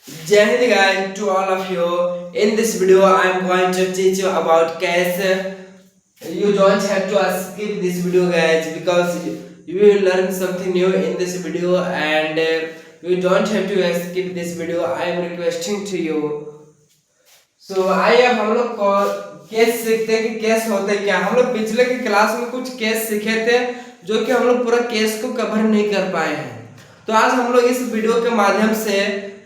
Jai Hind guys to all of you. In this video, I am going to teach you about case. You don't have to skip this video, guys, because you will learn something new in this video, and you don't have to skip this video. I am requesting to you. So आइए अब हम लोग case सीखते हैं कि case होते क्या। हम लोग पिछले की क्लास में कुछ केस सीखे थे जो कि हम लोग पूरा केस को कवर नहीं कर पाए हैं। तो आज हम लोग इस वीडियो के माध्यम से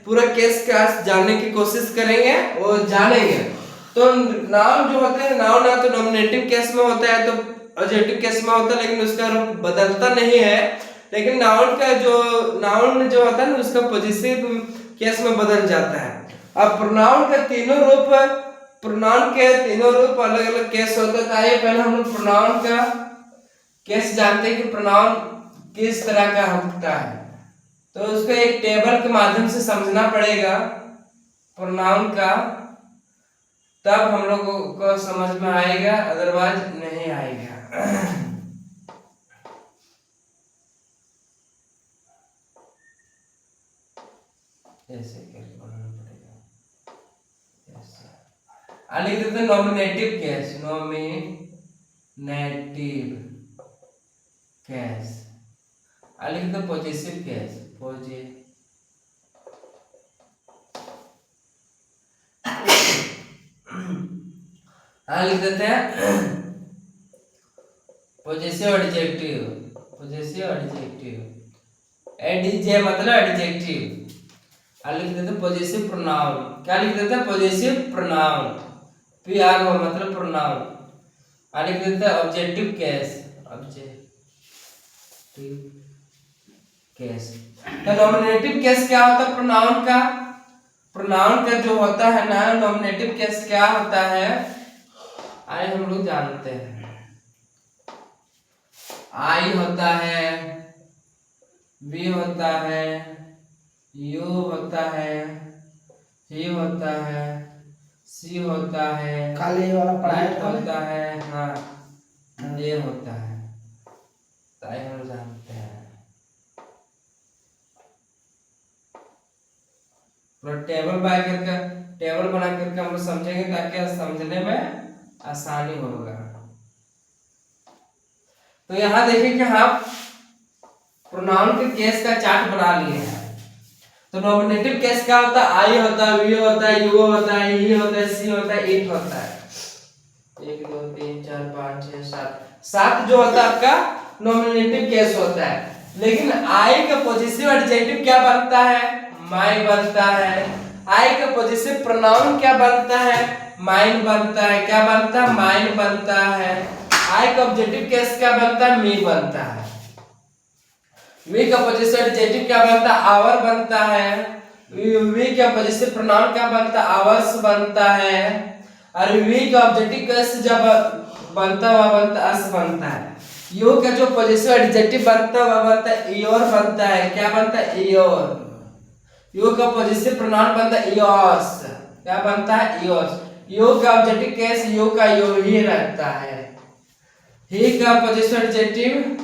पूरा केस का जानने की कोशिश करेंगे और जानेंगे। तो नाउन जो होते हैं, नाउन ना तो नॉमिनेटिव केस में होता है तो एडजेक्टिव केस में होता है, लेकिन उसका रूप बदलता नहीं है। लेकिन नाउन का जो नाउन जो होता है ना उसका पॉजिटिव केस में बदल जाता है। अब प्रोनाउन के तीनों रूप अलग अलग केस होते हैं। आइए पहले हम लोग प्रोनाउन का केस जानते हैं कि प्रोनाउन किस तरह का होता है। तो उसको एक टेबल के माध्यम से समझना पड़ेगा प्रोनाउन का, तब हम लोगों को समझ में आएगा, अदरवाइज नहीं आएगा। ऐसे करके बनाना पड़ेगा। लिख देते हैं नॉमिनेटिव केस, नॉमिनेटिव केस। लिख देते पॉजिटिव केस, लिख देते हैं पॉजिटिव एडजेक्टिव, एडीजे मतलब एडजेक्टिव। लिख देते हैं पॉजिटिव प्रोनाउन। क्या लिख देते हैं? पॉजिटिव प्रोनाउन, पीआर मतलब प्रोनाउन। लिख देते हैं ऑब्जेक्टिव केस, तो नॉमिनेटिव केस क्या होता है प्रोनाउन का? प्रोनाउन का जो होता है ना नॉमिनेटिव केस क्या होता है, आइए हम लोग जानते हैं। आई होता है, वी होता है, यू होता है, ही होता है, सी होता है, काले वाला पढ़ाई होता है, हाँ ये होता है। तो आइए हम जानते हैं। टेबल बना करके हम लोग समझेंगे ताकि समझने में आसानी होगा। तो यहाँ देखिए कि हम प्रोनाउन के केस का चार्ट बना लिए हैं। तो नॉमिनेटिव केस क्या होता है? आई होता है, वी होता है, यू होता है, ही होता है, सी होता है, इट होता है। 1 2 3 4 5 6 7 जो होता है आपका नॉमिनेटिव केस होता है। लेकिन आई का पॉजिटिव एडजेक्टिव क्या बनता है? माई बनता है। आई का पॉजिटिव प्रोनाउन क्या बनता है? माइन बनता है। क्या बनता है? माइन बनता है। आई का ऑब्जेक्टिव केस क्या बनता है? मी बनता है। वी का पॉजिटिव एडजेक्टिव क्या बनता है? आवर बनता है। वी का पॉजिटिव प्रोनाउन क्या बनता है? आवर्स बनता है। और वी का ऑब्जेक्टिव केस जब बनता है वह बनता अस बनता है। यू का जो पॉजिटिव एडजेक्टिव बनता है वह बनता है योर बनता है। क्या बनता है? योर। यू का पॉजिटिव प्रोनाउन बनता है योर्स। क्या बनता है? योर्स। यू का ऑब्जेक्टिव केस यू का यू ही रहता है। ही का पॉजिटिव एडजेक्टिव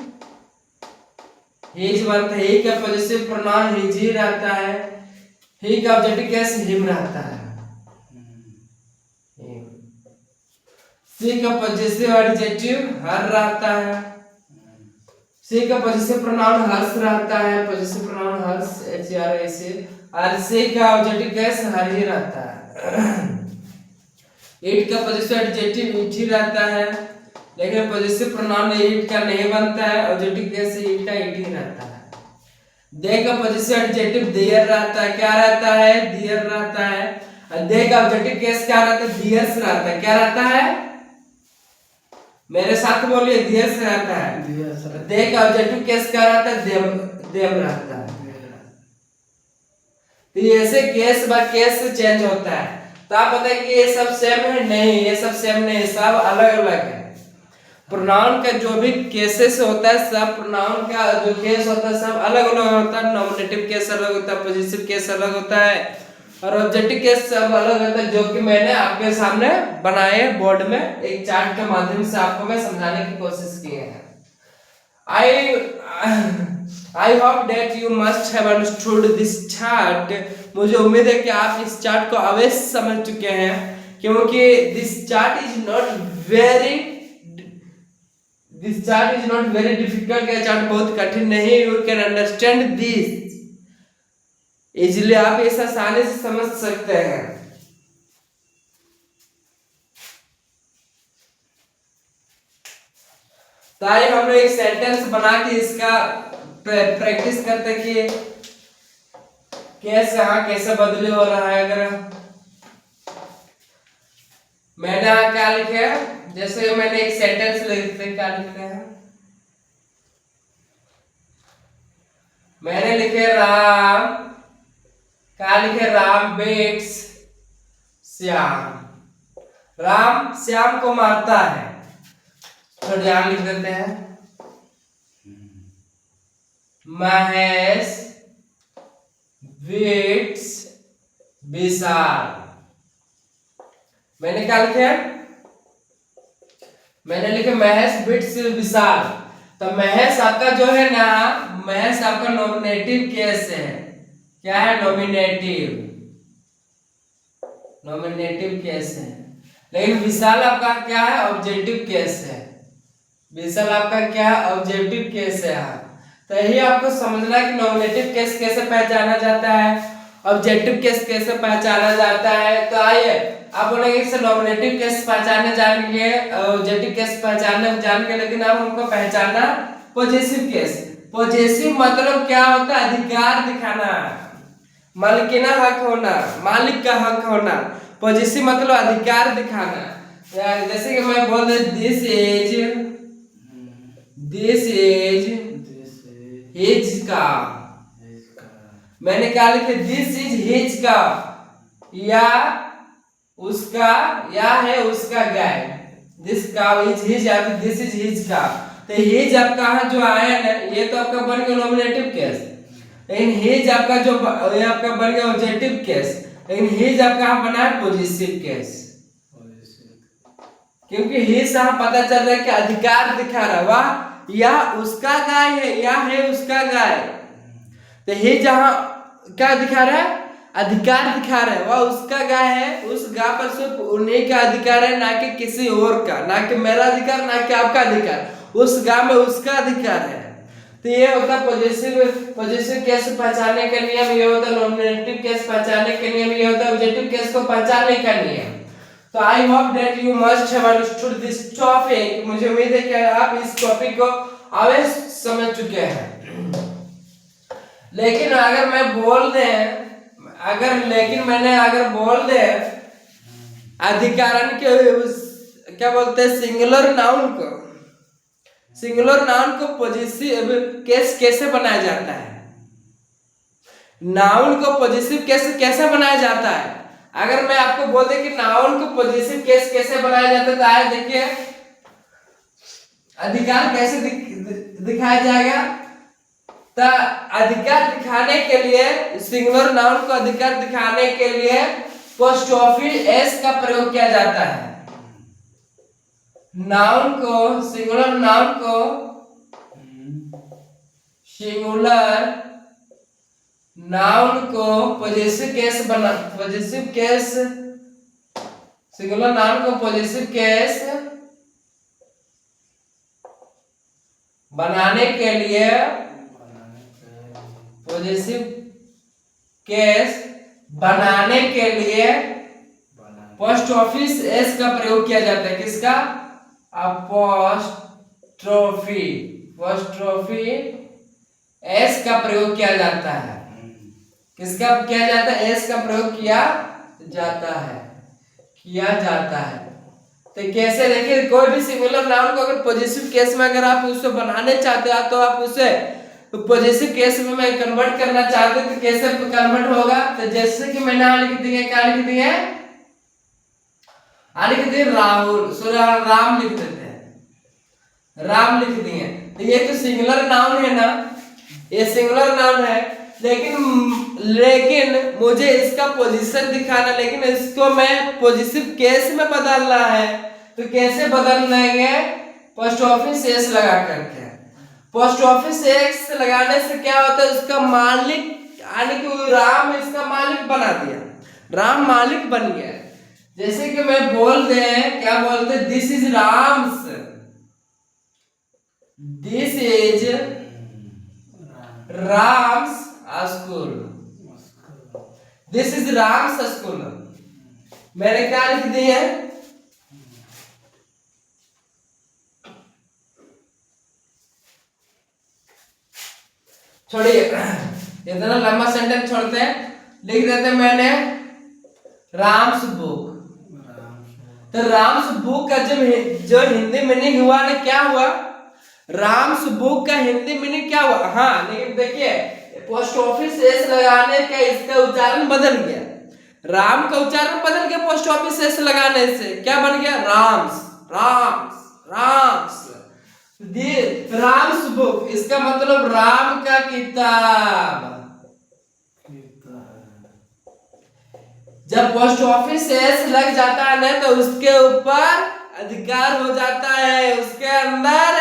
हिज बनता है। ही का पॉजिटिव प्रोनाउन हिज ही रहता है। ही का ऑब्जेक्टिव केस हिम रहता है। सी का पॉजिटिव एडजेक्टिव हर रहता है। सी का पॉजिटिव प्रोनाउन हर्ष रहता है। पॉजिटिव प्रोनाउन हर्ष एच आर एस। और सी का ऑब्जेक्टिव केस हर ही रहता है। इट का पॉजिटिव एडजेक्टिव इट ही रहता है, लेकिन पॉजिटिव प्रोनाउन इट का नहीं बनता है। ऑब्जेक्टिव केस इट का इट ही रहता है। दे का पॉजिटिव एडजेक्टिव देयर रहता है। क्या रहता है? देयर रहता है। और दे का ऑब्जेक्टिव केस क्या रहता है? दियर्स रहता है। क्या रहता है? मेरे साथ बोलिए, दियर्स रहता है। दे का ऑब्जेक्टिव केस क्या रहता है? देम रहता है। तो ऐसे केस बाय केस चेंज होता है। तो आप बताइए कि ये सब सेम है? नहीं, ये सब सेम नहीं, सब अलग अलग है। प्रोनाउन का जो भी केसेस होता है, सब प्रोनाउन का जो केस होता है सब अलग अलग होता है। नॉमिनेटिव केस अलग होता है, पॉजिटिव केस अलग होता है, और ऑब्जेक्टिव केस सब अलग होता है, जो कि मैंने आपके सामने बनाए बोर्ड में एक चार्ट के माध्यम से आपको मैं समझाने की कोशिश की है। I hope that you must have understood this chart. मुझे उम्मीद है कि आप इस चार्ट को अवश्य समझ चुके हैं, क्योंकि this chart is not very difficult. यह चार्ट बहुत कठिन नहीं, you can understand this easily. आप इसे आसानी से समझ सकते हैं। तो आइए हम लोग एक सेंटेंस बना के इसका प्रैक्टिस करते कि कैसे बदली हो रहा है। अगर मैंने क्या लिखे है, जैसे मैंने एक सेंटेंस लिखते क्या लिखते हैं, मैंने लिखे राम, क्या लिखे, राम बेट्स श्याम। राम श्याम को मारता है, तो ध्यान लिख देते हैं, महेश बीट्स विशाल। मैंने क्या लिखे, मैंने लिखे महेश बीट्स विशाल। तो महेश आपका जो है ना, महेश आपका नॉमिनेटिव केस है। क्या है, नॉमिनेटिव केस है। लेकिन विशाल आपका क्या है, ऑब्जेक्टिव केस है। विशाल आपका क्या है, ऑब्जेक्टिव केस है। तो यही आपको समझना है कि नॉमिनेटिव केस कैसे पहचाना जाता है, ऑब्जेक्टिव केस कैसे पहचाना जाता है। तो आइए आप बोलेंगे कि नॉमिनेटिव केस पहचानने जानेंगे, ऑब्जेक्टिव केस पहचानने जानेंगे, लेकिन अब हमको पहचानना पॉजिटिव केस। पॉजिटिव मतलब क्या होता है, अधिकार दिखाना, मालिकाना हक होना, मालिक का हक होना। पॉजिटिव मतलब अधिकार दिखाना। जैसे कि मैं बोल दे दिस इज हिज का, मैंने क्या लिखे, दिस इज हिज का, या उसका, या है उसका गाय। दिस का इज हिज, या दिस इज हिज का। तो हिज आपका जो आया ना, ये तो आपका बन गया नॉमिनेटिव केस। लेकिन हिज आपका जो ये आपका बन गया ऑब्जेक्टिव केस। लेकिन हिज आपका बना है पॉजिटिव केस, क्योंकि हिज से पता चल रहा है कि अधिकार दिखा रहा है, वाह या उसका गाय है, या है उसका गाय। तो हिज जहां क्या दिखा रहा है, अधिकार दिखा रहा है, वह उसका गाय है, उस गाय पर सिर्फ उन्हीं का अधिकार है, ना कि किसी और का, ना कि मेरा अधिकार, ना कि आपका अधिकार, उस गाय में उसका अधिकार है। तो ये होता है पॉजिटिव केस पहचानने का नियम, ये होता है नॉमिनेटिव केस पहचानने के नियम, ये होता है ऑब्जेक्टिव केस को पहचानने का नियम। तो I hope that you must have understood this topic. मुझे उम्मीद है कि आप इस टॉपिक को अवश्य समझ चुके हैं। लेकिन अगर मैं बोल दे, अगर बोल दे अधिकारण के क्या बोलते हैं, सिंगुलर नाउन को पॉजिटिव केस कैसे बनाया जाता है, नाउन को पॉजिटिव केस कैसे बनाया जाता है। अगर मैं आपको बोल दे कि नाउन को पॉजिटिव केस कैसे बनाया जाता है, तो आइए देखिए अधिकार कैसे दिखाया जाएगा। तो अधिकार दिखाने के लिए, सिंगुलर नाउन को अधिकार दिखाने के लिए पोस्टोफिल एस का प्रयोग किया जाता है। सिंगुलर नाउन को पॉजिटिव केस सिंगुलर नाउन को पॉजिटिव केस बनाने के लिए पोस्ट ऑफिस एस का प्रयोग किया जाता है। किसका, अपोस्ट्रोफी एस का प्रयोग किया जाता है। किसका किया जाता है, एस का प्रयोग किया जाता है। तो कैसे देखिए, कोई भी सिंगुलर नाउन को अगर पॉजिटिव केस में अगर आप उसे बनाने चाहते हो, तो आप उसे पॉजिटिव केस में मैं कन्वर्ट करना चाहते हो, तो कैसे कन्वर्ट होगा। तो जैसे कि मैंने लिख दिया, क्या लिख दिया, लिख दिए राहुल, राम लिख देते हैं, राम लिख दिए। तो ये तो सिंगुलर नाउन है ना, ये सिंगुलर नाउन है, लेकिन मुझे इसका पोजीशन दिखाना, लेकिन इसको मैं पॉजिटिव केस में बदलना है। तो कैसे बदल लेंगे, पोस्ट ऑफिस एस लगा करके। पोस्ट ऑफिस एक्स लगाने से क्या होता है, उसका मालिक यानी कि राम इसका मालिक बना दिया, राम मालिक बन गया। जैसे कि मैं बोल दे, क्या बोलते, this is Ram's, this is Ram's school, this is Ram's school. मैंने क्या लिख दिया है, छोड़िए इतना लंबा सेंटेंस छोड़ते हैं, लिख देते मैंने राम्स बुक। तो राम्स बुक का जो हिंदी मीनिंग हुआ ना, क्या हुआ, राम्स बुक का हिंदी मीनिंग क्या हुआ। हाँ लेकिन देखिए पोस्ट ऑफिस एस लगाने का इसका उच्चारण बदल गया, राम का उच्चारण बदल गया, पोस्ट ऑफिस एस लगाने से क्या बन गया, राम्स, राम्स, राम्स, राम्स बुक, इसका मतलब राम का किताब। जब पोस्ट ऑफिस एस लग जाता है ना तो उसके ऊपर अधिकार हो जाता है, उसके अंदर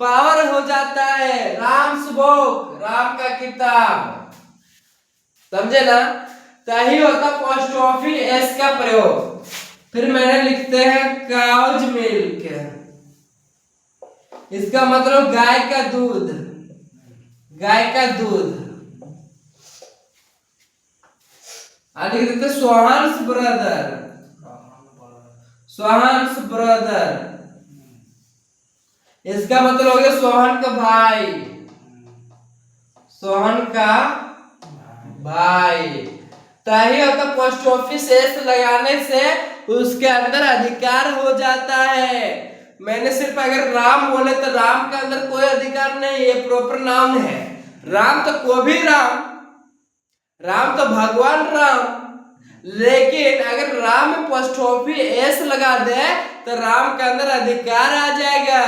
पावर हो जाता है, राम्स बुक, राम का किताब, समझे ना। तही होता पोस्ट ऑफिस एस का प्रयोग। फिर मैंने लिखते हैं काउज मिल्क, इसका मतलब गाय का दूध, गाय का दूध। लिख देते सोहन्स ब्रदर, सोहन्स ब्रदर, इसका मतलब हो गया सोहन का भाई, सोहन का भाई। तही होता पोस्ट ऑफिस एस लगाने से उसके अंदर अधिकार हो जाता है। मैंने सिर्फ अगर राम बोले तो राम के अंदर कोई अधिकार नहीं, ये प्रॉपर नाउन है। राम तो को भी राम, राम तो भगवान राम, लेकिन अगर राम में पोस्ट ऑफिस एस लगा दे तो राम के अंदर अधिकार आ जाएगा।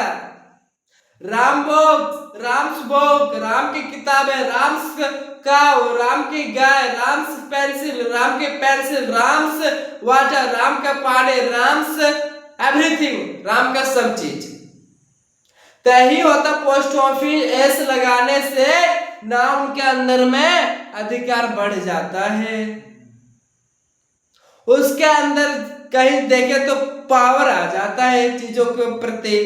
राम बुक, राम्स बुक, राम की किताब है, राम्स काउ, राम की गाय, राम्स पेंसिल, राम की पेंसिल, राम्स वाटर, राम का पानी, राम्स एवरीथिंग, राम का सब चीज। तही होता पोस्ट ऑफिस एस लगाने से नाउन के अंदर में अधिकार बढ़ जाता है, उसके अंदर कहीं देखे तो पावर आ जाता है चीजों के प्रति,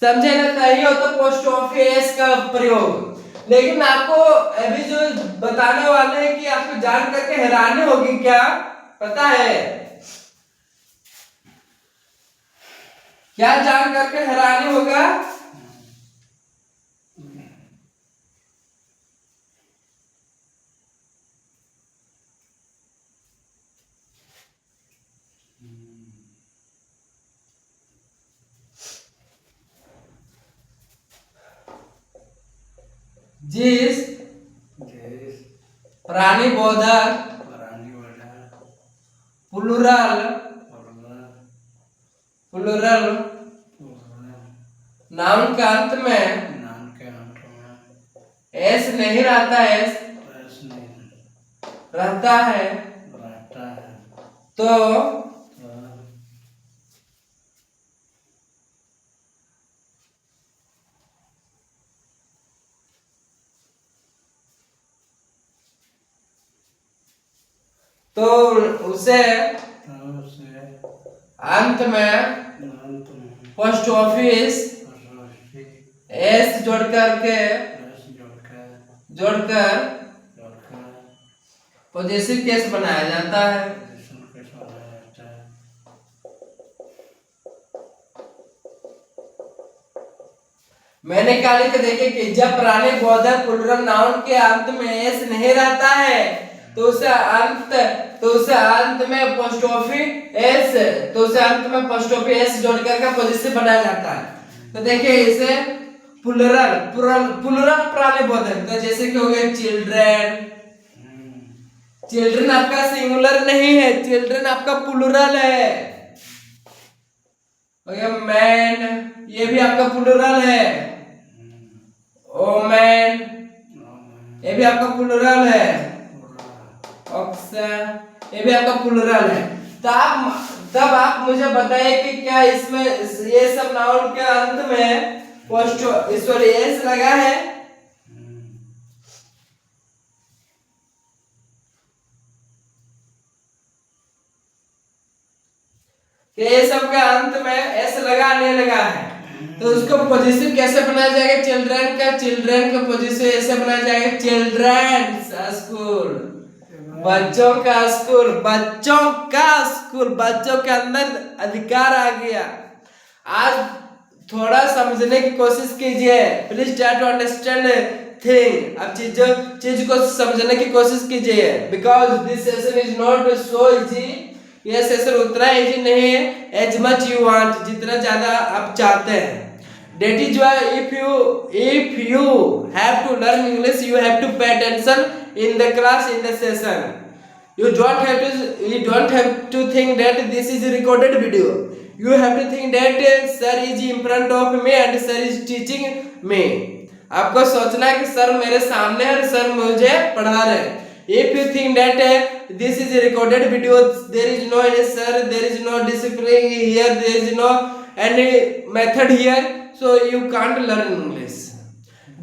समझे ना। तही होता पोस्ट ऑफिस का प्रयोग। लेकिन आपको अभी जो बताने वाले हैं कि आपको जान करके हैरानी होगी, क्या पता है, क्या जान करके हैरानी होगा, जिस प्राणी बोधक प्लूरल प्लूरल नाउन के अंत में एस नहीं रहता, एस रहता है, तो उसे अंत में पोस्ट ऑफिस एस जोड़कर पॉजिटिव केस बनाया जाता है। मैंने क्या लिखा देखे कि जब प्राणी बोधक प्लूरल नाउन के अंत में एस नहीं रहता है तो उसे अंत में पोस्ट ऑफिस एस जोड़कर का पॉजिटिव बनाया जाता है। तो देखिए इसे प्लूरल प्राणी बोधक, तो जैसे कि हो गया चिल्ड्रेन, चिल्ड्रन आपका सिंगुलर नहीं है, चिल्ड्रन आपका प्लूरल है। हो गया मैन, ये भी आपका प्लूरल है। ओमैन, ये भी आपका प्लूरल है। ऑक्सन, ये भी आपका प्लूरल है। तब आप मुझे बताइए कि क्या इसमें ये सब नाउन के अंत में पोस्ट सॉरी एस लगा है, कि ये सब का अंत में एस लगा नहीं लगा है, तो उसको पॉजिटिव कैसे बनाया जाएगा? चिल्ड्रन का पॉजिटिव ऐसे बनाया जाएगा चिल्ड्रंस स्कूल, बच्चों का स्कूल, बच्चों का स्कूल, बच्चों के अंदर अधिकार आ गया। आज थोड़ा समझने की कोशिश कीजिए, please try to understand thing. अब चीज को समझने की कोशिश कीजिए, because this session is not so easy. ये सेशन उतना इजी नहीं है, एज मच यू वांट, जितना ज्यादा आप चाहते हैं। That is why if you have to learn English, you have to pay attention in the class, in the session. You don't have to think that this is a recorded video. You have to think that sir is in front of me and sir is teaching me. आपको सोचना है कि sir मेरे सामने है और sir मुझे पढ़ा रहे हैं। If you think that this is a recorded video, there is no any sir, there is no discipline here, there is no any method here, so you can't learn English.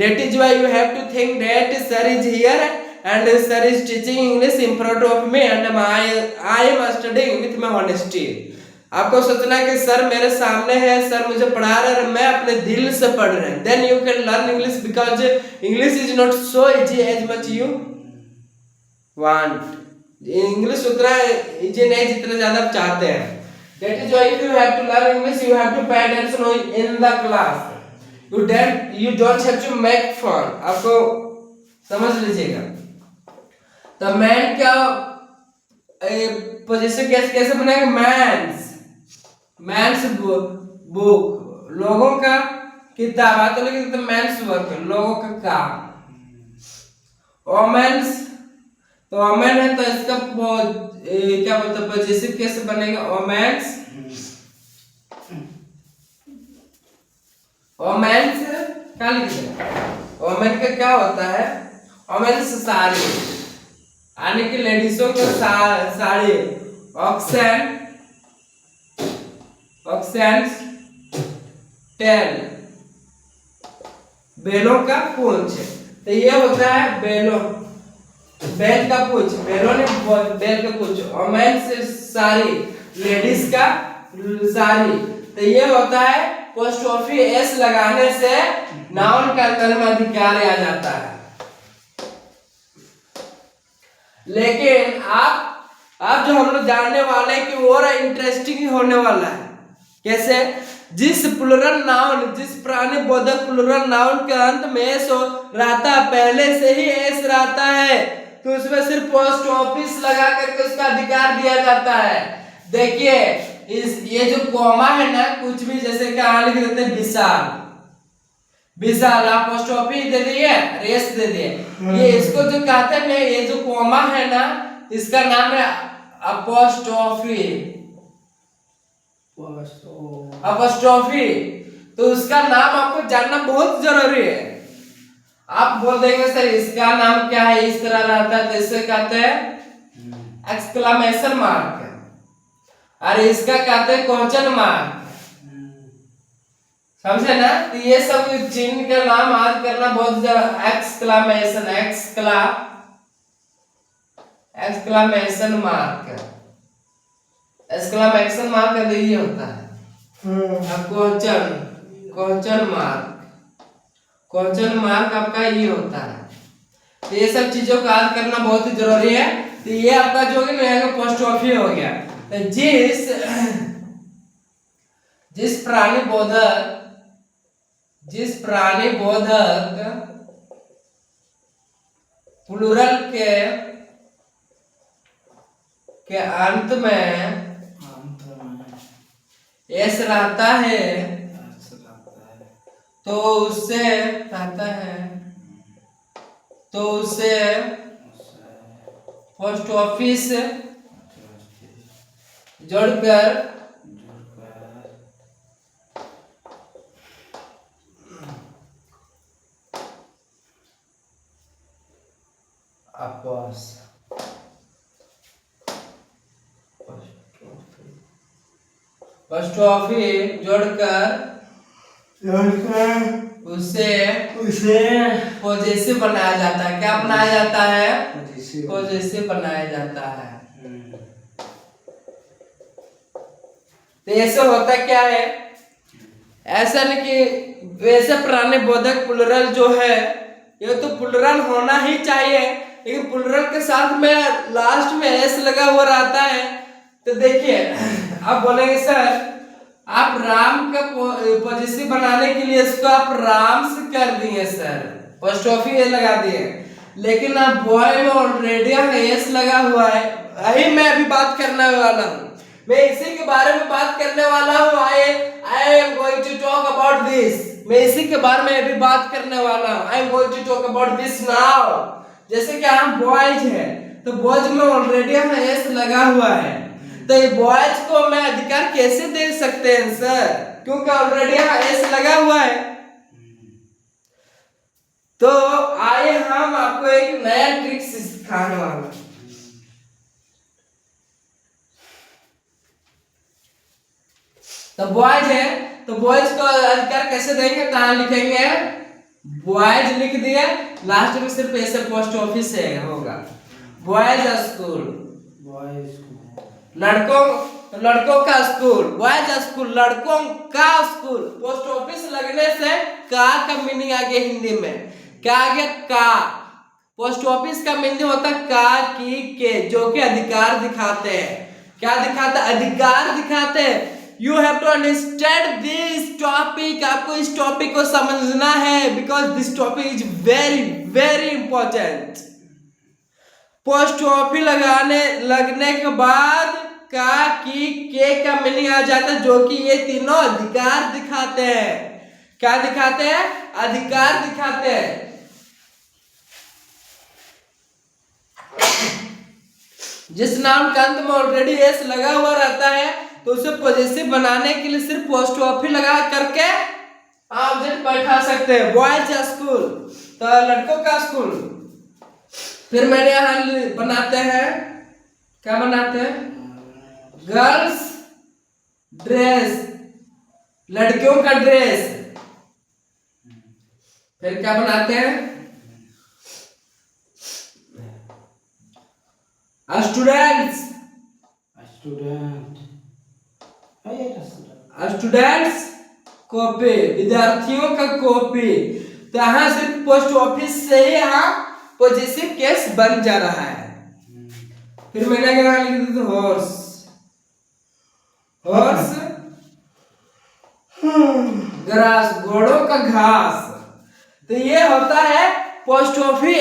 That is why you have to think that sir is here and sir is teaching English in front of me and I am studying with my honesty. आपको सोचना है कि sir मेरे सामने है, sir मुझे पढ़ा रहे हैं, मैं अपने दिल से पढ़ रहे हैं। Then you can learn English because English is not so easy as much you want. English उतना इजी नहीं जितना ज्यादा आप चाहते हैं। That is why if you have to learn English, you have to pay attention in the class. You don't have to make fun. आपको समझ लीजिएगा। तो मैन का पोजीशन कैसे बनेगा? मैंस बुक, लोगों का किताब आता है, तो मैंस वर्क, लोगों का काम। ओमेन्स, तो ओमेन है तो इसका क्या बोलते हैं पोजीशन कैसे बनेगा? ओमेन्स, ओमेन्स क्या लिखेगा? ओमेन का क्या होता है? ओमेन्स साड़ी, यानी कि लेडीजों का साड़ी। ऑक्सेंट टेल, बेलों का पूंछ, तो ये होता है बेलों, बेल का पूंछ, बेलों ने बेल का पूंछ। ओमेन्स साड़ी, लेडीज का साड़ी, तो ये होता है पोस्ट ऑफिस एस लगाने से नाउन का अंदर में अधिकार आ जाता है। लेकिन आप जो हम लोग जानने वाले हैं कि और इंटरेस्टिंग होने वाला है। कैसे? जिस प्लुरल नाउन, जिस प्राणी बोधक प्लुरल नाउन के अंत में एस रहता, पहले से ही एस रहता है, तो उसमें सिर्फ पोस्ट ऑफिस लगा करके उसका अधिकार दिया जाता है। देखिए ये जो कॉमा है ना, कुछ भी जैसे कि लिख देते हैं विशाल, विशाल, आप पोस्ट ऑफिस दे दिए, रेस दे दिए। ये इसको जो कहते हैं, ये जो कॉमा है ना, इसका नाम है अपोस्ट्रोफी। अपोस्ट्रोफी, तो उसका नाम आपको जानना बहुत जरूरी है। आप बोल देंगे सर इसका नाम क्या है, इस तरह रहता है, तो इसे कहते हैं एक्सक्लेमेशन मार्क, और इसका कहते हैं क्वेश्चन मार्क। समझे ना? तो ये सब चिन्ह का नाम याद करना बहुत जरूरी। Exclamation, exclamation mark, exclamation mark का ये होता है। क्वेश्चन मार्क, क्वेश्चन मार्क आपका ये होता है। तो ये सब चीजों को याद करना बहुत ही जरूरी है। तो ये आपका जो है ना पोस्ट ऑफिस हो गया। तो जिस प्राणी बोधक प्लुरल के अंत में एस रहता है, तो उससे पोस्ट ऑफिस जोड़कर पोस्ट ऑफिस जोड़कर उसे पॉजिटिव बनाया जाता है। क्या बनाया जाता है? पॉजिटिव बनाया जाता है। तो ऐसे होता क्या है, ऐसा नहीं कि वैसे पुराने बोधक प्लुरल जो है ये तो प्लुरल होना ही चाहिए, लेकिन प्लुरल के साथ में लास्ट में एस लगा हुआ रहता है। तो देखिए आप बोलेंगे सर आप राम का पॉजिटिव बनाने के लिए इसको आप राम से कर दिए सर, फर्स्ट ऑफ ही लगा दिए, लेकिन आप बॉय में ऑलरेडी एस लगा हुआ है। यही मैं अभी बात करने वाला हूँ, मैं इसी के बारे में बात करने वाला हूँ। I am going to talk about this. मैं इसी के बारे में अभी बात करने वाला हूँ। I am going to talk about this now. जैसे कि हम बॉयज है तो बॉयज में ऑलरेडी एस लगा हुआ है, तो ये बॉयज को मैं अधिकार कैसे दे सकते हैं सर, क्योंकि ऑलरेडी एस लगा हुआ है। तो आइए हम आपको एक नया ट्रिक सिखाने वाला हूं। तो बॉयज है तो बॉयज को अधिकार कैसे देंगे, कहां लिखेंगे? बॉयज लिख दिए, लास्ट में सिर्फ ऐसे पोस्ट ऑफिस है होगा। बॉयज स्कूल, लड़कों का स्कूल, बॉयज स्कूल लड़कों का स्कूल। पोस्ट ऑफिस लगने से का मीनिंग आ गया हिंदी में, क्या आ गया? का। पोस्ट ऑफिस का मीनिंग होता है का की के, जो कि अधिकार दिखाते हैं। क्या दिखाते? अधिकार दिखाते हैं। You have to understand this topic। आपको इस टॉपिक को समझना है, because this topic is very very important। Post office लगने के बाद का की के का मीनिंग आ जाता है, जो कि ये तीनों अधिकार दिखाते हैं। क्या दिखाते हैं? अधिकार दिखाते हैं। जिस नाम के अंत में ऑलरेडी एस लगा हुआ रहता है तो उसे पॉजिटिव बनाने के लिए सिर्फ पोस्ट ऑफिस लगा करके ऑब्जेक्ट बैठा सकते हैं। बॉयज स्कूल तो लड़कों का स्कूल। फिर मेरे यहाँ बनाते हैं, क्या बनाते हैं? गर्ल्स ड्रेस, लड़कियों का ड्रेस। फिर क्या बनाते हैं? स्टूडेंट्स कॉपी, विद्यार्थियों का कॉपी। तो यहाँ सिर्फ पोस्ट ऑफिस से ही यहाँ पॉजिटिव केस बन जा रहा है। फिर मैंने क्या लिख दिया? हॉर्स, हॉर्स ग्रास, घोड़ों का घास। तो ये होता है पोस्ट ऑफिस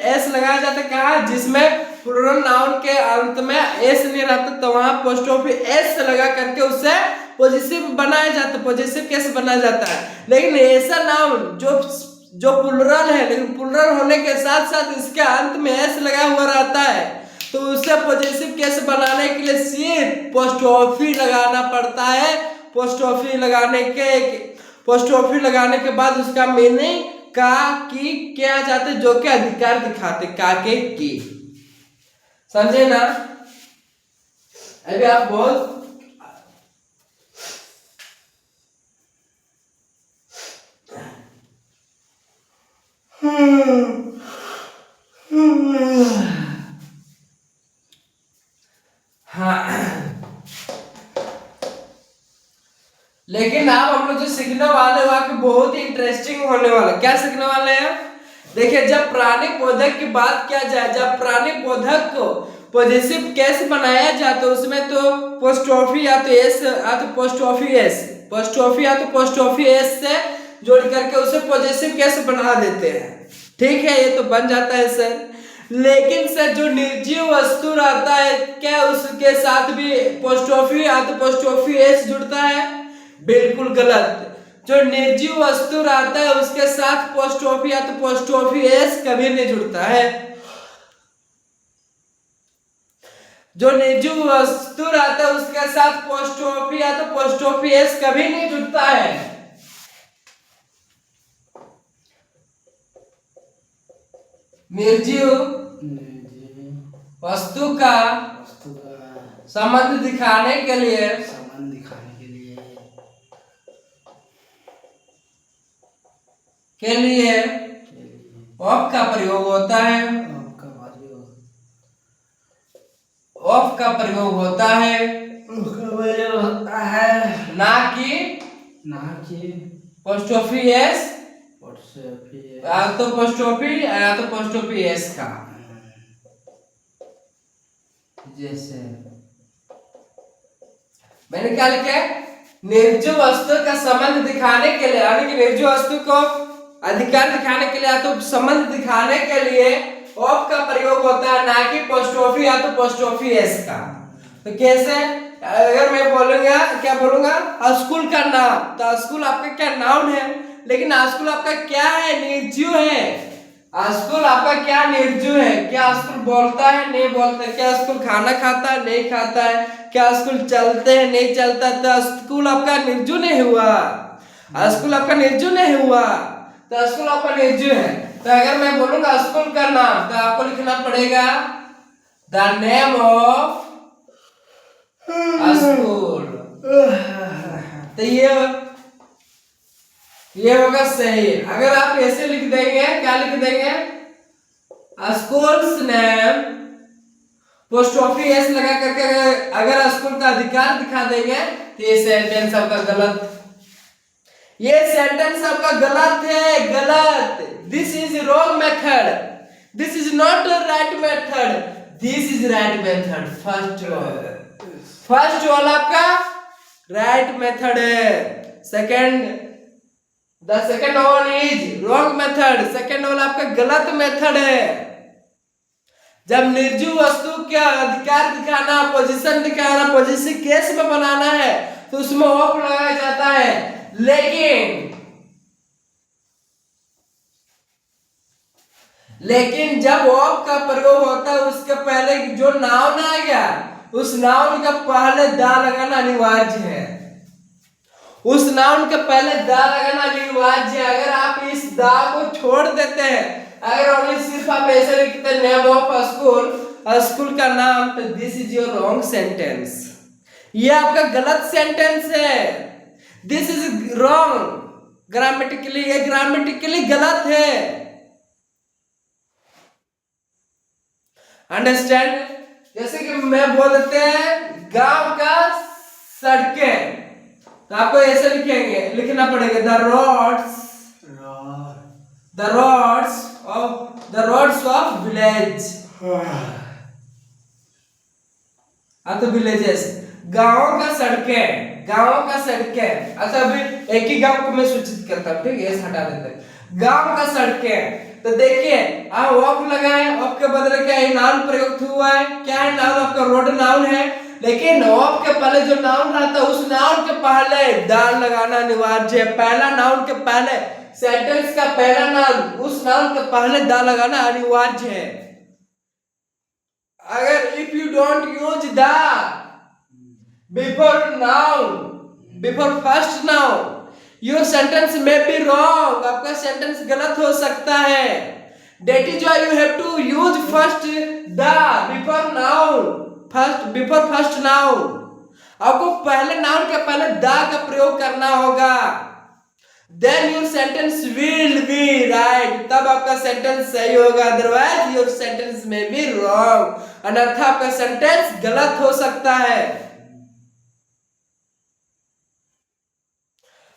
एस लगाया जाता है कहा, जिसमें प्लुरल नाउन के अंत में एस नहीं रहता, तो वहां पोस्ट ऑफिस एस लगा करके उससे पॉजिटिव बनाया जाता है, पॉजिटिव केस बनाया जाता है। लेकिन ऐसा नाउन जो प्लुरल है, लेकिन प्लुरल होने के साथ साथ इसके अंत में एस लगा हुआ रहता है, तो उससे पॉजिटिव केस बनाने के लिए सिर्फ पोस्ट ऑफिस लगाना पड़ता है। पोस्ट ऑफिस लगाने के बाद उसका मीनिंग का की क्या जाते, जो कि अधिकार दिखाते, का के की। समझे ना? अभी आप बहुत हाँ, लेकिन आप हम लोग जो सीखने वाले हैं बहुत ही इंटरेस्टिंग होने वाला। क्या सीखने वाले हैं? देखिए, जब प्राणिक बोधक की बात किया जाए, जब प्राणिक बोधक को पॉजिटिव केस बनाया जाता है, उसमें तो पोस्ट ऑफिस या तो एस या तो पोस्ट ऑफिस एस से जोड़ करके उसे पॉजिटिव केस बना देते हैं। ठीक है, ये तो बन जाता है सर। लेकिन सर जो निर्जीव वस्तु रहता है, क्या उसके साथ भी पोस्ट ऑफिस या तो पोस्ट ऑफिस एस जुड़ता है? बिल्कुल गलत। जो निर्जीव वस्तु रहता है उसके साथ पोस्ट ऑफिस या तो पोस्ट ऑफिस एस कभी नहीं जुड़ता है। जो निर्जीव वस्तु रहता है उसके साथ पोस्ट ऑफिस या तो पोस्ट ऑफिस एस कभी नहीं जुड़ता है। निर्जीव वस्तु का संबंध दिखाने के लिए के लिए ऑफ का प्रयोग होता है, ऑफ का प्रयोग होता है, ना कि पोस्टोफी एस, या तो पोस्टोफी या तो पोस्टोफी एस का। जैसे मैंने क्या लिखा है, निर्जीव वस्तु का संबंध दिखाने के लिए, यानी कि निर्जीव वस्तु को अधिकार दिखाने के लिए या तो संबंध दिखाने के लिए ऑफ का प्रयोग होता है, ना कि पोस्टोफी या तो पोस्टोफी एस का। तो कैसे, अगर मैं बोलूंगा, क्या बोलूंगा, स्कूल का नाम, तो स्कूल आपका क्या नाउन है, लेकिन स्कूल आपका क्या है, निर्जीव है। स्कूल आपका क्या निर्जीव है, क्या स्कूल बोलता है, नहीं बोलता है, क्या स्कूल खाना खाता है, नहीं खाता है, क्या स्कूल चलते हैं, नहीं चलता, तो स्कूल आपका निर्जीव नहीं हुआ, स्कूल आपका निर्जीव नहीं हुआ, तो स्कूल आपका निर्जीव है। तो अगर मैं बोलूंगा स्कूल का नाम, तो आपको लिखना पड़ेगा द नेम ऑफ स्कूल। तो ये होगा सही। अगर आप ऐसे लिख देंगे, क्या लिख देंगे, स्कूल्स नेम पोस्टोफी एस लगा करके अगर स्कूल का अधिकार दिखा देंगे, तो ये सेंटेंस आपका गलत, ये सेंटेंस आपका गलत है, गलत। This is wrong method, this is not right method, this is right method. First वाला आपका राइट मेथड है, second the second one is wrong method, second वाला आपका गलत मेथड है। जब निर्जीव वस्तु का अधिकार दिखाना, पोजीशन दिखाना, पोजीशन केस में बनाना है, तो उसमें ऑफ लगाया जाता है। लेकिन जब ऑफ का प्रयोग होता है, उसके पहले जो नाउन आ गया, उस नाउन का पहले दा लगाना अनिवार्य है, उस नाउन के पहले दा लगाना अनिवार्य है। अगर आप इस दा को छोड़ देते हैं, अगर ओनली सिर्फ आप ऐसे लिखते नेम ऑफ स्कूल, स्कूल का नाम, तो this is your wrong sentence, ये आपका गलत सेंटेंस है, दिस इज रॉन्ग ग्रामेटिकली, ये ग्रामेटिकली गलत है। अंडरस्टैंड? जैसे कि मैं बोल देते हैं गांव का सड़कें, तो आपको ऐसे लिखेंगे, लिखना पड़ेगा द रोड्स ऑफ विलेज, तो विलेजेस, गांव का सड़कें, गांव का सड़कें। अच्छा अभी एक ही गांव को मैं सूचित करता हूँ, ठीक है, ये हटा देते हैं, गांव का सड़कें। तो देखिए आप ऑफ लगाए, ऑफ के बदले क्या है, नाउन प्रयुक्त हुआ है, क्या है नाउन, आपका रोड नाउन है, लेकिन ऑफ के पहले जो नाउन रहता है, उस नाउन के पहले दाल लगाना अनिवार्य है। पहला नाउन के पहले, सेंटेंस का पहला नाउन, उस नाउन के पहले दा लगाना अनिवार्य है। अगर if you don't use the before noun, before first noun, your sentence में बी रॉन्ग, आपका सेंटेंस गलत हो सकता है। That is why you have to use first the before noun, before first noun, आपको पहले नाउन के पहले द का प्रयोग करना होगा, then your sentence will be right, तब आपका सेंटेंस सही होगा, अदरवाइज योर सेंटेंस में बी रॉन्ग, अन्यथा आपका सेंटेंस गलत हो सकता है।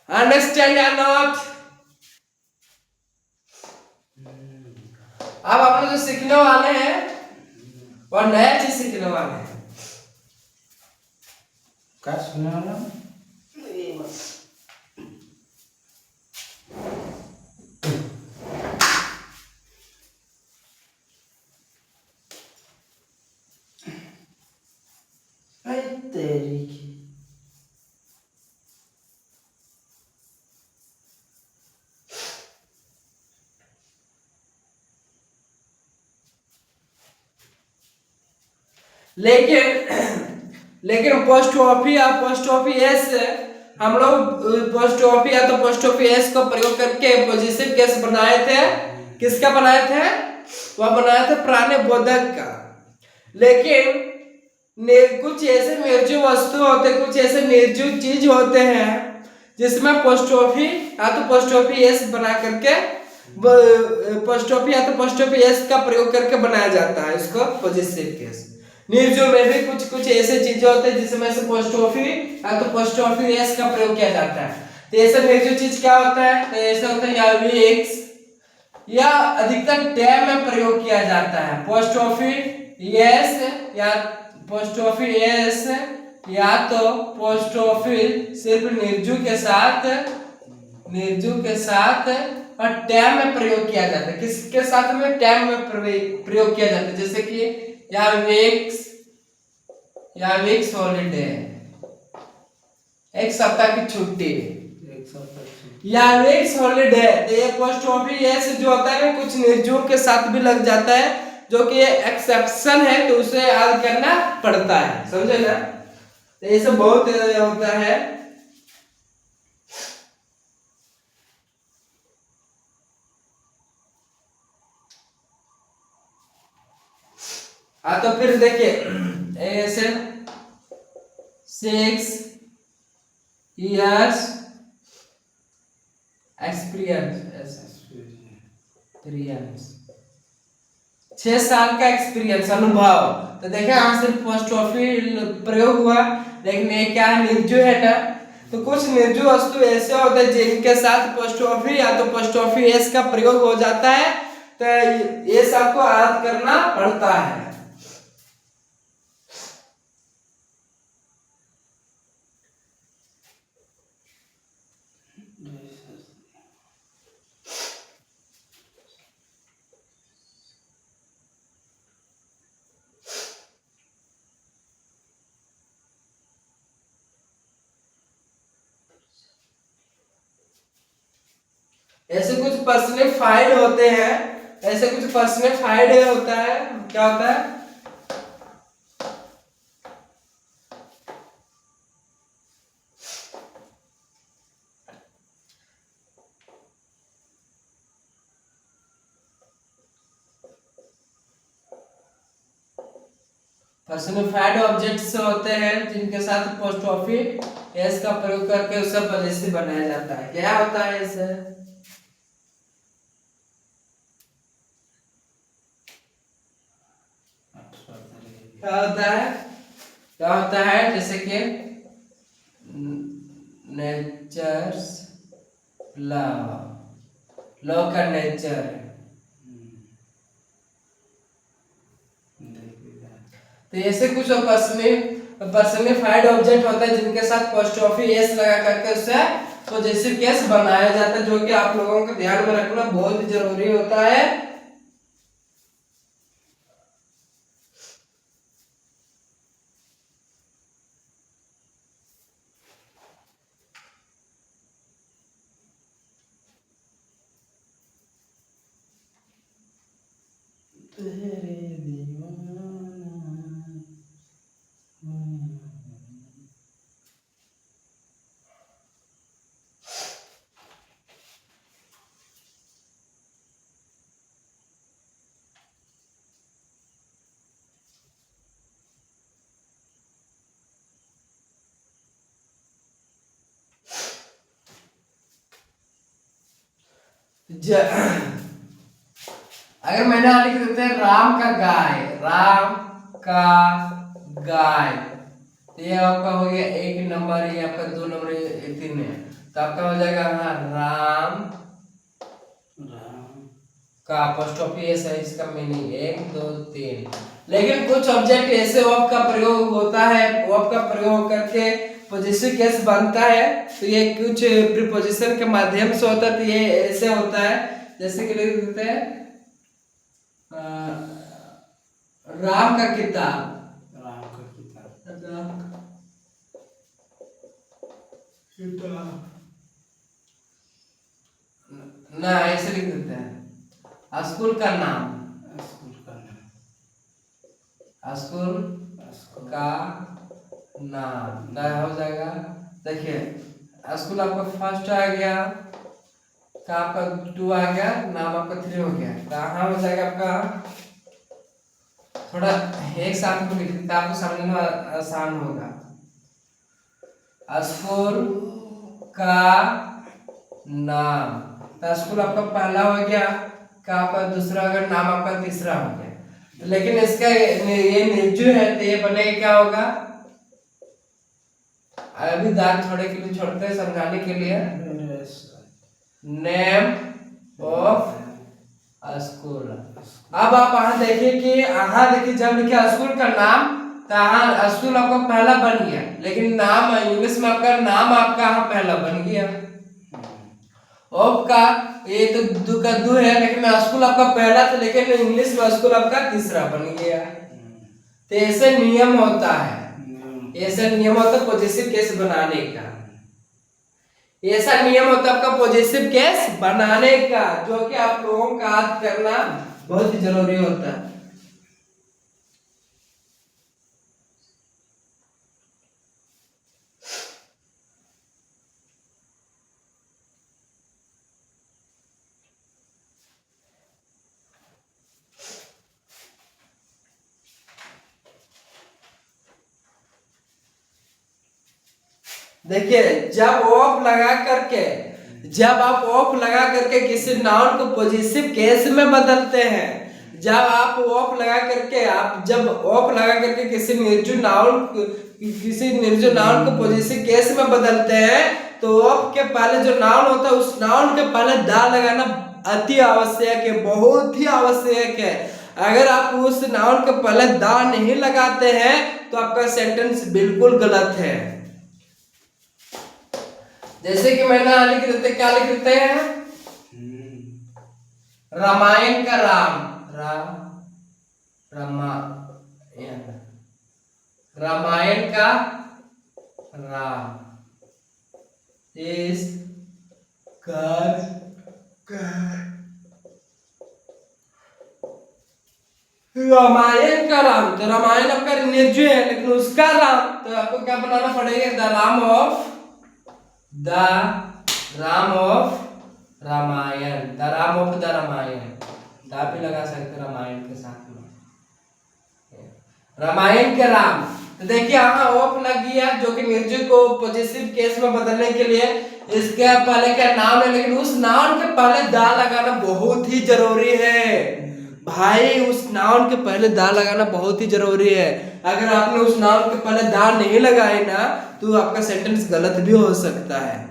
अंडरस्टैंड या नॉट? अब आप लोग जो सीखने वाले हैं और नया चीज सीखने वाले हैं। क्या सीखने वाला? तेरी की लेकिन पोस्ट ऑफी या पोस्ट ऑफी एस, हम लोग पोस्ट ऑफी या तो पोस्ट ऑफी एस को प्रयोग करके पॉजिटिव केस बनाए थे। किसका बनाए थे? वह बनाए थे प्राणी बोधक का। लेकिन कुछ ऐसे निर्जीव वस्तु होते, कुछ ऐसे निर्जीव चीज होते हैं जिसमें पोस्टोफी या तो पोस्टोफी एस बना करके पोस्टोफी या तो पोस्टोफी एस का प्रयोग करके बनाया जाता है इसको पॉजिटिव केस। निर्जु में भी कुछ कुछ ऐसे चीजें होते हैं जिसमें से पोस्टोफी या तो पोस्टोफी एस का प्रयोग किया जाता है। तो ऐसा निर्जु चीज क्या होता है, तो ऐसा होता है या विक्स या अधिकतर टैम में प्रयोग किया जाता है। पोस्टोफी एस या पोस्टोफी एस या तो पोस्टोफी सिर्फ निर्जु के साथ और टैम में प्रयोग किया जाता है। किसके साथ में, टैम में प्रयोग किया जाता है, जैसे कि या विक्स हॉलीडे, एक सप्ताह की छुट्टी, या विक्स हॉलीडे। तो ये पोस्टोफी एस जो होता है कुछ निर्जुओं के साथ भी लग जाता है, जो कि एक्सेप्शन है, तो उसे याद करना पड़ता है, समझे ना। तो ये सब बहुत होता है। तो फिर देखिए ऐसे 6 years एक्सपीरियंस, 6 साल का एक्सपीरियंस, अनुभव। तो देखें यहाँ सिर्फ पोस्टोफी प्रयोग हुआ, लेकिन ये क्या है, निर्जु है ना। तो कुछ निर्जु वस्तु ऐसे होते हैं जिनके साथ पोस्टोफी या तो पोस्टोफी एस का प्रयोग हो जाता है, तो ये सबको याद करना पड़ता है। ऐसे कुछ पर्सनिफाइड होते हैं, ऐसे कुछ पर्सनिफाइड होता है, क्या होता है, पर्सनिफाइड ऑब्जेक्ट्स होते हैं जिनके साथ पोस्टोफी एस का प्रयोग करके उसका पॉजिटिव बनाया जाता है। क्या होता है ऐसे, क्या होता है जैसे कि नेचर्स लॉ का नेचर है। तो ऐसे कुछ पर्सनिफाइड ऑब्जेक्ट होता है जिनके साथ पोस्टोफी एस लगा करके उससे पॉजिटिव केस बनाया जाता है, जो कि आप लोगों को ध्यान में रखना बहुत जरूरी होता है। अगर मैंने लिख देते हैं राम का गाय, तो ये आपका हो गया 1 नंबर, ये आपका 2 नंबर, ये 3 है, तो आपका हो जाएगा राम का अपोस्ट्रोफी एस है, इसका मीनिंग 1 2 3। लेकिन कुछ ऑब्जेक्ट ऐसे वर्ब का प्रयोग होता है, वर्ब का प्रयोग करके पॉजिटिव केस बनता है, तो ये कुछ प्रीपोजिशन के माध्यम से होता है। तो ये ऐसे होता है, जैसे कि लिख देते हैं राम का किताब, ना ऐसे लिख देते हैं स्कूल का नाम, स्कूल का नाम हो जाएगा। देखिए स्कूल आपका फर्स्ट आ गया, का आपका 2 आ गया, नाम आपका 3 हो गया, कहाँ हो जाएगा आपका, थोड़ा एक साथ में लिख देते आपको समझना आसान होगा। स्कूल का नाम। तो स्कूल आपका पहला हो गया, का आपका दूसरा हो गया, नाम आपका तीसरा हो गया। लेकिन इसका ये निर्जु है तो ये बनेगा क्या होगा? अभी दाग थोड़े के लिए छोड़ते हैं समझाने के लिए। Name of school. अब आप यहाँ देखिए कि यहाँ देखिए जब लिखा स्कूल का नाम तो यहाँ स्कूल आपका पहला बन गया, लेकिन नाम इंग्लिश में आपका नाम आपका यहाँ पहला बन गया। ऑफ का ये तो दू का दू है, लेकिन स्कूल आपका पहला था, लेकिन इंग्लिश में स्कूल आपका तीसरा बन गया। तो ऐसे नियम होता है, ऐसा नियम होता है पॉजिटिव केस बनाने का। ऐसा नियम होता है आपका पॉजिटिव केस बनाने का, जो कि आप लोगों का याद करना बहुत ही जरूरी होता है। देखिए जब आप ऑफ लगा करके किसी नाउन को पॉजिटिव केस में बदलते हैं, जब आप ऑफ लगा करके किसी निर्जु नाउन को पॉजिटिव केस में बदलते हैं, तो ऑफ के पहले जो नाउन होता है उस नाउन के पहले दा लगाना अति आवश्यक है, बहुत ही आवश्यक है। अगर आप उस नाउन के पहले दा नहीं लगाते हैं तो आपका सेंटेंस बिल्कुल गलत है। जैसे कि मैंने लिख देते, क्या लिख देते हैं? रामायण का राम, रामायण, रामायण का राम, इस घर रामायण का राम। तो रामायण आपका निर्जु है, लेकिन उसका राम, तो आपको क्या बनाना पड़ेगा? The Ram of Ramayana, the Ram of the Ramayana. The भी लगा सकते रामायण के साथ में, रामायण के राम। तो देखिए यहाँ ऑफ लग गया, जो कि निर्जु को पॉजिटिव केस में बदलने के लिए इसके पहले क्या नाम है, लेकिन उस नाउन के पहले दा लगाना बहुत ही जरूरी है भाई। उस नाउन के पहले दा लगाना बहुत ही जरूरी है। अगर आपने उस नाउन के पहले दा नहीं लगाए ना तो आपका सेंटेंस गलत भी हो सकता है।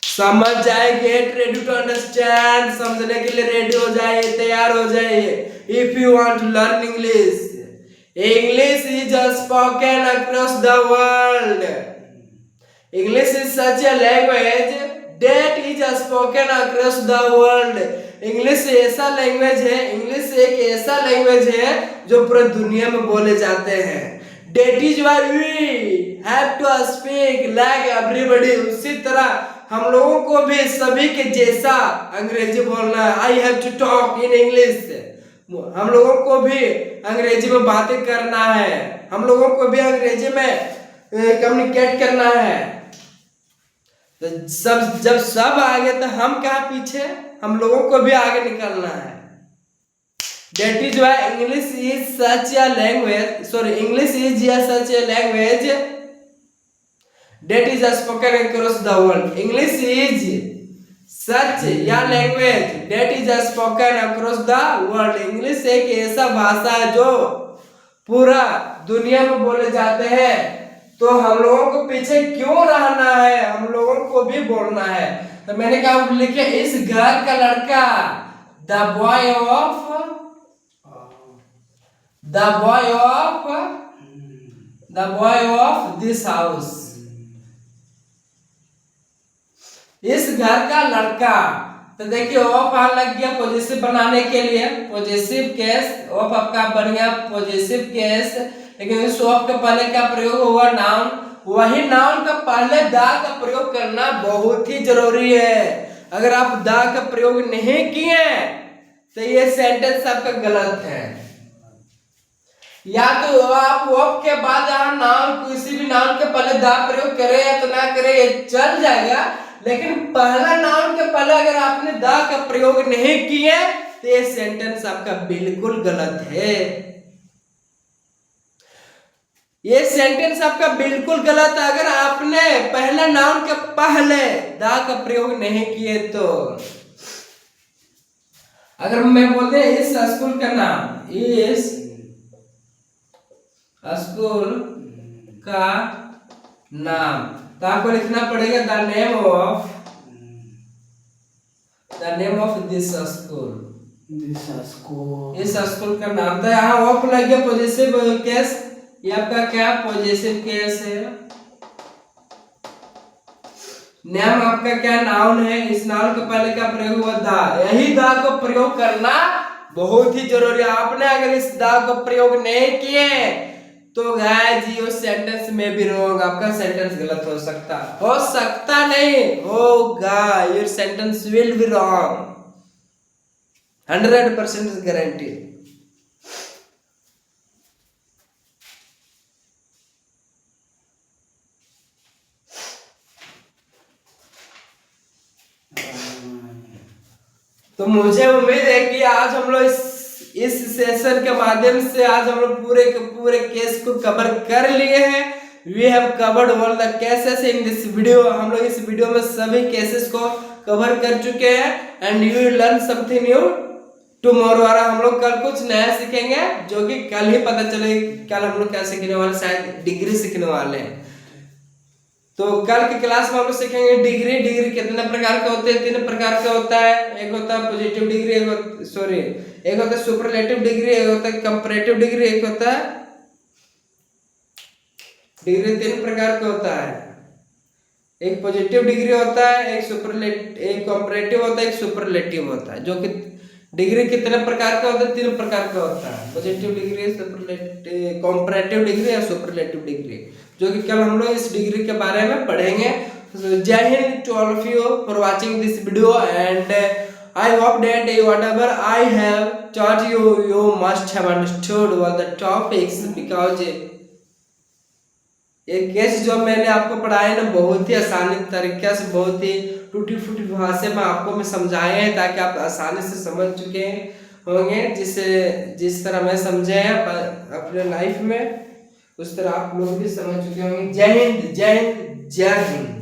समझ जाए, गेट रेडी टू अंडरस्टैंड, समझने के लिए रेडी हो जाइए, तैयार हो जाइए। If you want to learn English, English is spoken across the world. English is such a language that is spoken across the world. English ऐसा लैंग्वेज है, इंग्लिश एक ऐसा लैंग्वेज है जो पूरे दुनिया में बोले जाते हैं। That is why we have to speak like everybody। उसी तरह हम लोगों को भी सभी के जैसा अंग्रेजी बोलना है। I have to talk in English। हम लोगों को भी अंग्रेजी में बातें करना है, हम लोगों को भी अंग्रेजी में कम्युनिकेट करना है। तो जब सब आगे तो हम कहाँ पीछे, हम लोगों को भी आगे निकलना है। That is why English is such a language, English is such a language that is spoken across the world। English is such a language that is spoken across the world। English एक ऐसा भाषा है जो पूरा दुनिया में बोले जाते हैं। तो हम लोगों को पीछे क्यों रहना है, हम लोगों को भी बोलना है। तो मैंने क्या लिखे, इस घर का लड़का, the boy of this house. इस घर का लड़का। तो देखिए ऑफ आ लग गया पॉजिटिव बनाने के लिए, पॉजिटिव केस। ऑफ आपका बन गया पॉजिटिव केस, लेकिन इस ऑफ के पहले क्या प्रयोग हुआ? नाउन। वही नाउन का पहले दा का प्रयोग करना बहुत ही जरूरी है। अगर आप दा का प्रयोग नहीं किए तो ये सेंटेंस आपका गलत है। या तो आप ऑफ के बाद यहाँ नाउन, किसी भी नाउन के पहले दा प्रयोग करें या तो ना करें, ये चल जाएगा। लेकिन पहला नाउन के पहले अगर आपने दा का प्रयोग नहीं किए तो ये सेंटेंस आपका बिल्कुल गलत है। ये सेंटेंस आपका बिल्कुल गलत है अगर आपने पहला नाउन के पहले दा का प्रयोग नहीं किए तो। अगर मैं बोलते हैं इस स्कूल का नाम, इस स्कूल का नाम, तो आपको लिखना पड़ेगा the name of this school, इस स्कूल का नाम। तो यहाँ ऑफ लग गया पॉजिटिव केस, ये आपका क्या पॉजिटिव केस है। नेम आपका क्या नाउन है, इस नाउन के पहले क्या प्रयोग हुआ दा, यही दा को प्रयोग करना बहुत ही जरूरी है। आपने अगर इस दा को प्रयोग नहीं किए तो गाइस ये सेंटेंस में भी रॉन्ग, आपका सेंटेंस गलत हो सकता नहीं होगा, your sentence will be wrong 100% guarantee. तो मुझे उम्मीद है कि आज हम लोग इस सेशन के माध्यम से आज हम लोग पूरे के पूरे केस को कवर कर लिए हैं। We have covered all the cases in this video. हम लोग इस वीडियो में सभी केसेस को कवर कर चुके हैं and you will learn something new tomorrow. और हम लोग कल कुछ नया सीखेंगे जो कि कल ही पता चले। कल हम लोग क्या सीखने वाले, शायद डिग्री सीखने वाले हैं। तो कल की क्लास में हम लोग सीखेंगे डिग्री। डिग्री कितने प्रकार के होते हैं, 3 प्रकार का होता है। एक होता है पॉजिटिव डिग्री, एक होता है सुपरलेटिव डिग्री, एक होता है कंपैरेटिव डिग्री, एक होता है डिग्री। 3 प्रकार का होता है, एक पॉजिटिव डिग्री होता है, एक कंपैरेटिव होता है, एक सुपरलेटिव होता है। जो कि डिग्री कितने प्रकार का होता है, 3 प्रकार का होता है, positive degree, superlative, comparative degree या सुपरलेटिव डिग्री, जो कि कल हम लोग इस डिग्री के बारे में पढ़ेंगे। जय हिंद to all of you for watching this video and I hope that whatever I have taught you, you must have understood all the topics because ये केस जो मैंने आपको पढ़ाए ना बहुत ही आसानी तरीके से, बहुत ही टूटी फूटी भाषा में आपको मैं समझाए हैं ताकि आप आसानी से समझ चुके होंगे। जिस तरह मैं समझे हैं अपने लाइफ में उस तरह आप लोग भी समझ चुके होंगे। जय हिंद, जय हिंद, जय हिंद।